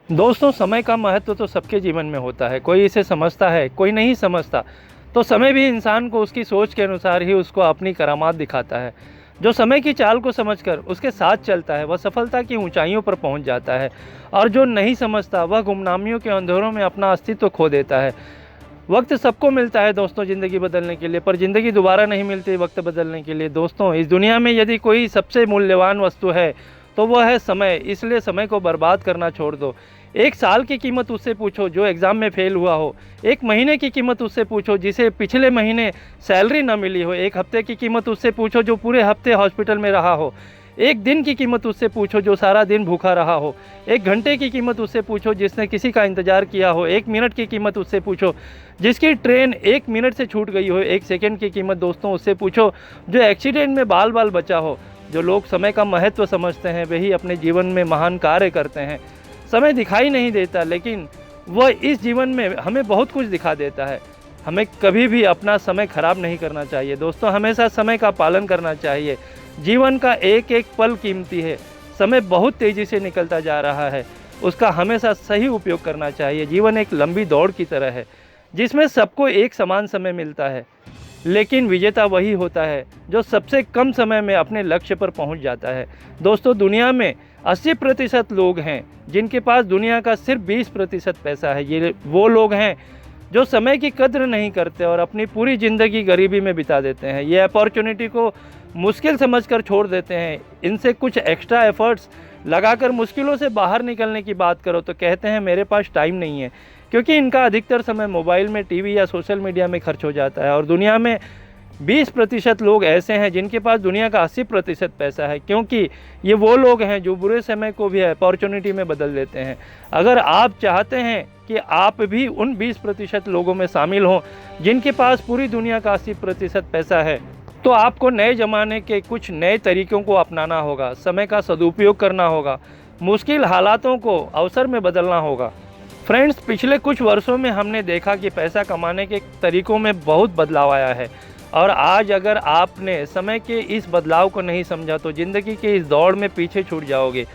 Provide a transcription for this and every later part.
दोस्तों, समय का महत्व तो सबके जीवन में होता है। कोई इसे समझता है, कोई नहीं समझता। तो समय भी इंसान को उसकी सोच के अनुसार ही उसको अपनी करामात दिखाता है। जो समय की चाल को समझकर उसके साथ चलता है, वह सफलता की ऊंचाइयों पर पहुंच जाता है। और जो नहीं समझता, वह गुमनामियों के अंधेरों में अपना अस्तित्व खो देता है। वक्त सबको मिलता है दोस्तों ज़िंदगी बदलने के लिए, पर ज़िंदगी दोबारा नहीं मिलती वक्त बदलने के लिए। दोस्तों, इस दुनिया में यदि कोई सबसे मूल्यवान वस्तु है तो वह है समय। इसलिए समय को बर्बाद करना छोड़ दो। एक साल की कीमत उससे पूछो जो एग्ज़ाम में फ़ेल हुआ हो। एक महीने की कीमत उससे पूछो जिसे पिछले महीने सैलरी न मिली हो। एक हफ्ते की कीमत उससे पूछो जो पूरे हफ्ते हॉस्पिटल में रहा हो। एक दिन की कीमत उससे पूछो जो सारा दिन भूखा रहा हो। एक घंटे की कीमत उससे पूछो जिसने किसी का इंतज़ार किया हो। एक मिनट की कीमत उससे पूछो जिसकी ट्रेन एक मिनट से छूट गई हो। एक सेकंड की कीमत दोस्तों उससे पूछो जो एक्सीडेंट में बाल बाल बचा हो। जो लोग समय का महत्व समझते हैं वही अपने जीवन में महान कार्य करते हैं। समय दिखाई नहीं देता, लेकिन वह इस जीवन में हमें बहुत कुछ दिखा देता है। हमें कभी भी अपना समय खराब नहीं करना चाहिए दोस्तों, हमेशा समय का पालन करना चाहिए। जीवन का एक एक पल कीमती है। समय बहुत तेज़ी से निकलता जा रहा है, उसका हमेशा सही उपयोग करना चाहिए। जीवन एक लंबी दौड़ की तरह है जिसमें सबको एक समान समय मिलता है, लेकिन विजेता वही होता है जो सबसे कम समय में अपने लक्ष्य पर पहुंच जाता है। दोस्तों, दुनिया में 80% लोग हैं जिनके पास दुनिया का सिर्फ 20% पैसा है। ये वो लोग हैं जो समय की कद्र नहीं करते और अपनी पूरी ज़िंदगी गरीबी में बिता देते हैं। ये अपॉर्चुनिटी को मुश्किल समझकर छोड़ देते हैं। इनसे कुछ एक्स्ट्रा एफर्ट्स लगाकर मुश्किलों से बाहर निकलने की बात करो तो कहते हैं मेरे पास टाइम नहीं है, क्योंकि इनका अधिकतर समय मोबाइल में, टीवी या सोशल मीडिया में खर्च हो जाता है। और दुनिया में 20% लोग ऐसे हैं जिनके पास दुनिया का 80% पैसा है, क्योंकि ये वो लोग हैं जो बुरे समय को भी अपॉर्चुनिटी में बदल देते हैं। अगर आप चाहते हैं कि आप भी उन 20% लोगों में शामिल हों जिनके पास पूरी दुनिया का 80% पैसा है, तो आपको नए ज़माने के कुछ नए तरीक़ों को अपनाना होगा। समय का सदुपयोग करना होगा, मुश्किल हालातों को अवसर में बदलना होगा। फ्रेंड्स, पिछले कुछ वर्षों में हमने देखा कि पैसा कमाने के तरीक़ों में बहुत बदलाव आया है। और आज अगर आपने समय के इस बदलाव को नहीं समझा तो ज़िंदगी के इस दौड़ में पीछे छूट जाओगे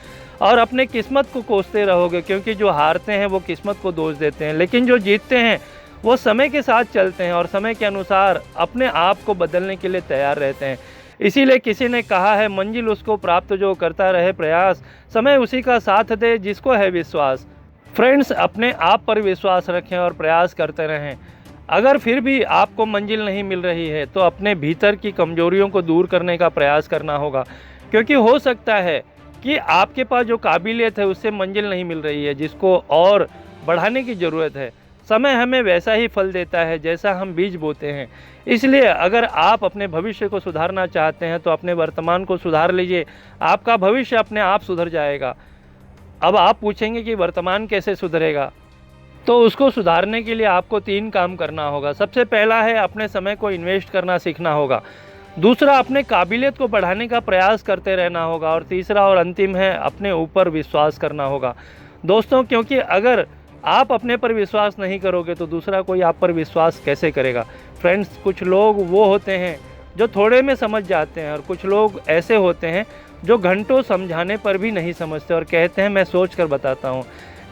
और अपने किस्मत को कोसते रहोगे, क्योंकि जो हारते हैं वो किस्मत को दोष देते हैं, लेकिन जो जीतते हैं वो समय के साथ चलते हैं और समय के अनुसार अपने आप को बदलने के लिए तैयार रहते हैं। इसीलिए किसी ने कहा है, मंजिल उसको प्राप्त जो करता रहे प्रयास, समय उसी का साथ दे जिसको है विश्वास। फ्रेंड्स, अपने आप पर विश्वास रखें और प्रयास करते रहें। अगर फिर भी आपको मंजिल नहीं मिल रही है तो अपने भीतर की कमजोरियों को दूर करने का प्रयास करना होगा, क्योंकि हो सकता है कि आपके पास जो काबिलियत है उससे मंजिल नहीं मिल रही है, जिसको और बढ़ाने की ज़रूरत है। समय हमें वैसा ही फल देता है जैसा हम बीज बोते हैं। इसलिए अगर आप अपने भविष्य को सुधारना चाहते हैं तो अपने वर्तमान को सुधार लीजिए, आपका भविष्य अपने आप सुधर जाएगा। अब आप पूछेंगे कि वर्तमान कैसे सुधरेगा, तो उसको सुधारने के लिए आपको 3 काम करना होगा। सबसे पहला है अपने समय को इन्वेस्ट करना सीखना होगा। दूसरा, अपने काबिलियत को बढ़ाने का प्रयास करते रहना होगा। और तीसरा और अंतिम है, अपने ऊपर विश्वास करना होगा। दोस्तों, क्योंकि अगर आप अपने पर विश्वास नहीं करोगे तो दूसरा कोई आप पर विश्वास कैसे करेगा। फ्रेंड्स, कुछ लोग वो होते हैं जो थोड़े में समझ जाते हैं और कुछ लोग ऐसे होते हैं जो घंटों समझाने पर भी नहीं समझते और कहते हैं मैं सोच कर बताता हूँ।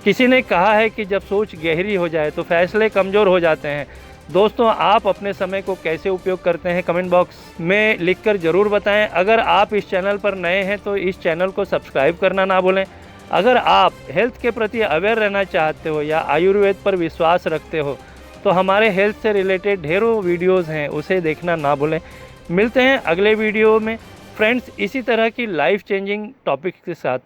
किसी ने कहा है कि जब सोच गहरी हो जाए तो फैसले कमज़ोर हो जाते हैं। दोस्तों, आप अपने समय को कैसे उपयोग करते हैं कमेंट बॉक्स में लिखकर ज़रूर बताएं। अगर आप इस चैनल पर नए हैं तो इस चैनल को सब्सक्राइब करना ना भूलें। अगर आप हेल्थ के प्रति अवेयर रहना चाहते हो या आयुर्वेद पर विश्वास रखते हो तो हमारे हेल्थ से रिलेटेड ढेरों वीडियोज़ हैं, उसे देखना ना भूलें। मिलते हैं अगले वीडियो में फ्रेंड्स, इसी तरह की लाइफ चेंजिंग टॉपिक्स के साथ।